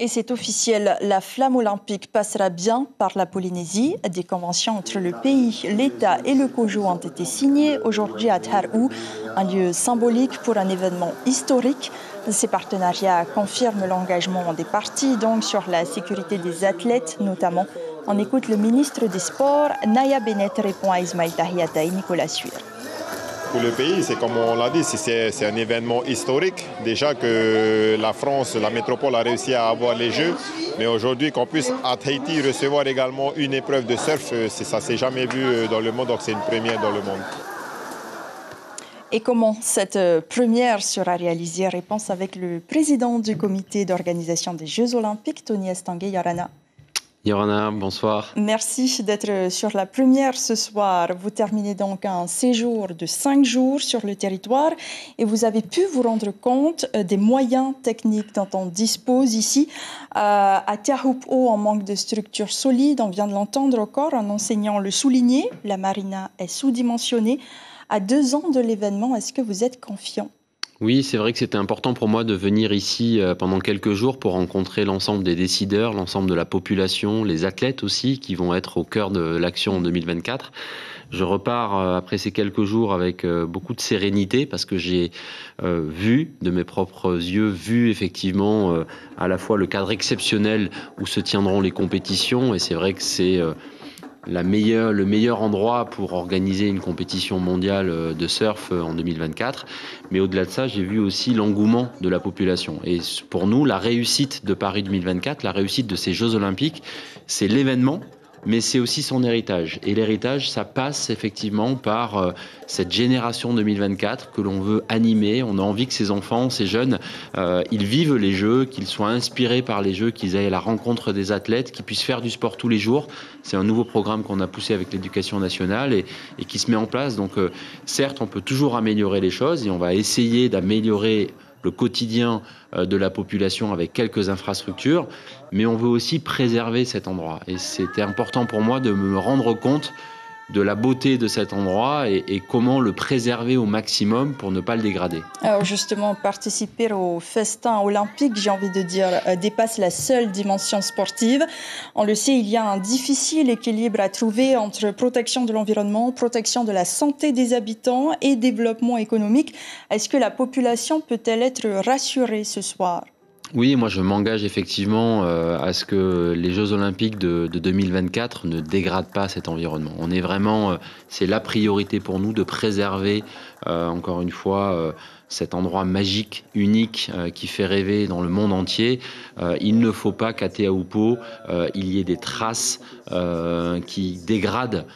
Et c'est officiel, la flamme olympique passera bien par la Polynésie. Des conventions entre le pays, l'État et le COJO ont été signées aujourd'hui à Tharou, un lieu symbolique pour un événement historique. Ces partenariats confirment l'engagement des parties donc sur la sécurité des athlètes notamment. On écoute le ministre des Sports, Naya Bennett répond à Ismail Tahiata et Nicolas Suir. Pour le pays, c'est comme on l'a dit, c'est un événement historique. Déjà que la France, la métropole a réussi à avoir les Jeux, mais aujourd'hui qu'on puisse à Tahiti recevoir également une épreuve de surf, ça ne s'est jamais vu dans le monde, donc c'est une première dans le monde. Et comment cette première sera réalisée? Réponse avec le président du comité d'organisation des Jeux Olympiques, Tony Estanguet. Yorana. Yorana, bonsoir. Merci d'être sur la première ce soir. Vous terminez donc un séjour de 5 jours sur le territoire et vous avez pu vous rendre compte des moyens techniques dont on dispose ici. À Teahupo'o, on manque de structures solides. On vient de l'entendre encore, un enseignant le soulignait. La marina est sous-dimensionnée. À 2 ans de l'événement, est-ce que vous êtes confiant? Oui, c'est vrai que c'était important pour moi de venir ici pendant quelques jours pour rencontrer l'ensemble des décideurs, l'ensemble de la population, les athlètes aussi qui vont être au cœur de l'action en 2024. Je repars après ces quelques jours avec beaucoup de sérénité parce que j'ai vu de mes propres yeux, effectivement à la fois le cadre exceptionnel où se tiendront les compétitions et c'est vrai que c'est le meilleur endroit pour organiser une compétition mondiale de surf en 2024. Mais au-delà de ça, j'ai vu aussi l'engouement de la population. Et pour nous, la réussite de Paris 2024, la réussite de ces Jeux Olympiques, c'est l'événement, mais c'est aussi son héritage. Et l'héritage, ça passe effectivement par cette génération 2024 que l'on veut animer. On a envie que ces enfants, ces jeunes, ils vivent les Jeux, qu'ils soient inspirés par les Jeux, qu'ils aillent à la rencontre des athlètes, qu'ils puissent faire du sport tous les jours. C'est un nouveau programme qu'on a poussé avec l'éducation nationale et qui se met en place. Donc certes, on peut toujours améliorer les choses et on va essayer d'améliorer le quotidien de la population avec quelques infrastructures, mais on veut aussi préserver cet endroit. Et c'était important pour moi de me rendre compte de la beauté de cet endroit et comment le préserver au maximum pour ne pas le dégrader. Alors justement, participer au festin olympique, j'ai envie de dire, dépasse la seule dimension sportive. On le sait, il y a un difficile équilibre à trouver entre protection de l'environnement, protection de la santé des habitants et développement économique. Est-ce que la population peut-elle être rassurée ce soir ? Oui, moi je m'engage effectivement à ce que les Jeux Olympiques de 2024 ne dégradent pas cet environnement. On est vraiment, c'est la priorité pour nous de préserver encore une fois cet endroit magique, unique, qui fait rêver dans le monde entier. Il ne faut pas qu'à Teahupo'o, il y ait des traces qui dégradent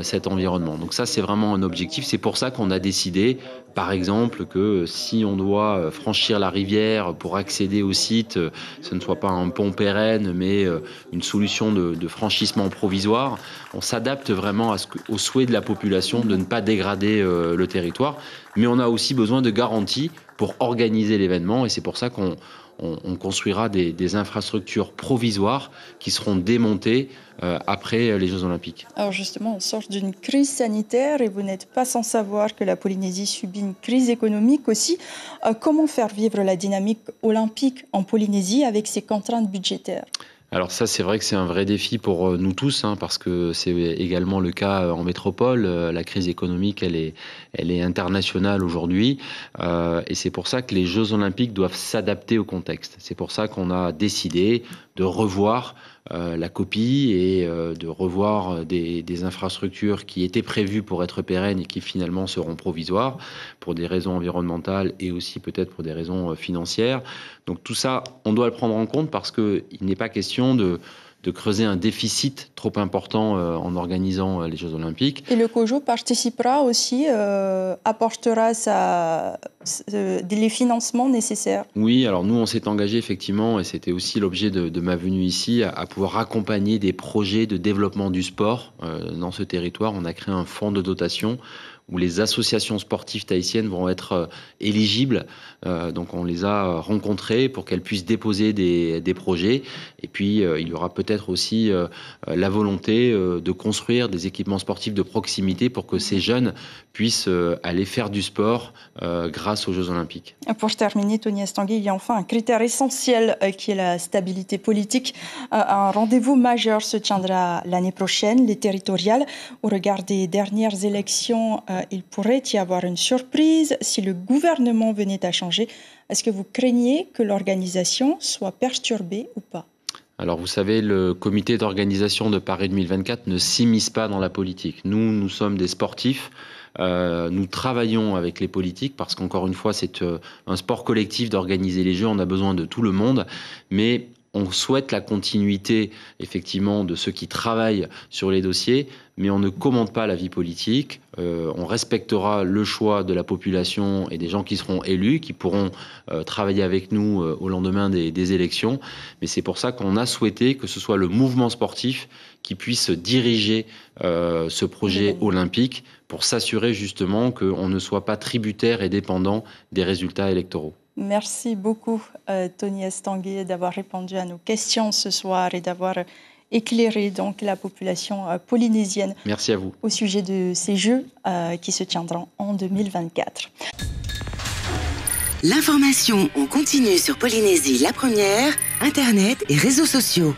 cet environnement. Donc ça, c'est vraiment un objectif. C'est pour ça qu'on a décidé, par exemple, que si on doit franchir la rivière pour accéder au site, ce ne soit pas un pont pérenne, mais une solution de franchissement provisoire. On s'adapte vraiment au souhait de la population de ne pas dégrader le territoire. Mais on a aussi besoin de garanties pour organiser l'événement et c'est pour ça qu'on construira des infrastructures provisoires qui seront démontées après les Jeux Olympiques. Alors justement, on sort d'une crise sanitaire et vous n'êtes pas sans savoir que la Polynésie subit une crise économique aussi. Comment faire vivre la dynamique olympique en Polynésie avec ces contraintes budgétaires ? Alors ça, c'est vrai que c'est un vrai défi pour nous tous, parce que c'est également le cas en métropole. La crise économique, elle est internationale aujourd'hui. Et c'est pour ça que les Jeux Olympiques doivent s'adapter au contexte. C'est pour ça qu'on a décidé de revoir la copie et de revoir des infrastructures qui étaient prévues pour être pérennes et qui finalement seront provisoires pour des raisons environnementales et aussi peut-être pour des raisons financières. Donc tout ça, on doit le prendre en compte parce qu'il n'est pas question de creuser un déficit trop important en organisant les Jeux Olympiques. Et le COJO participera aussi, apportera les financements nécessaires. Oui, alors nous, on s'est engagé effectivement, et c'était aussi l'objet de ma venue ici, à pouvoir accompagner des projets de développement du sport dans ce territoire. On a créé un fonds de dotation où les associations sportives tahitiennes vont être éligibles. Donc on les a rencontrées pour qu'elles puissent déposer des projets. Et puis il y aura peut-être aussi la volonté de construire des équipements sportifs de proximité pour que ces jeunes puissent aller faire du sport grâce aux Jeux Olympiques. Pour terminer, Tony Estanguet, il y a enfin un critère essentiel qui est la stabilité politique. Un rendez-vous majeur se tiendra l'année prochaine, les territoriales. Au regard des dernières élections, il pourrait y avoir une surprise si le gouvernement venait à changer. Est-ce que vous craignez que l'organisation soit perturbée ou pas ? Alors vous savez, le comité d'organisation de Paris 2024 ne s'immisce pas dans la politique. Nous sommes des sportifs. Nous travaillons avec les politiques parce qu'encore une fois, c'est un sport collectif d'organiser les Jeux. On a besoin de tout le monde, mais on souhaite la continuité, effectivement, de ceux qui travaillent sur les dossiers, mais on ne commente pas la vie politique. On respectera le choix de la population et des gens qui seront élus, qui pourront travailler avec nous au lendemain des élections. Mais c'est pour ça qu'on a souhaité que ce soit le mouvement sportif qui puisse diriger ce projet olympique pour s'assurer justement qu'on ne soit pas tributaire et dépendant des résultats électoraux. Merci beaucoup, Tony Estanguet, d'avoir répondu à nos questions ce soir et d'avoir éclairé donc la population polynésienne. Merci à vous. Au sujet de ces Jeux qui se tiendront en 2024. L'information en continu sur Polynésie la première, Internet et réseaux sociaux.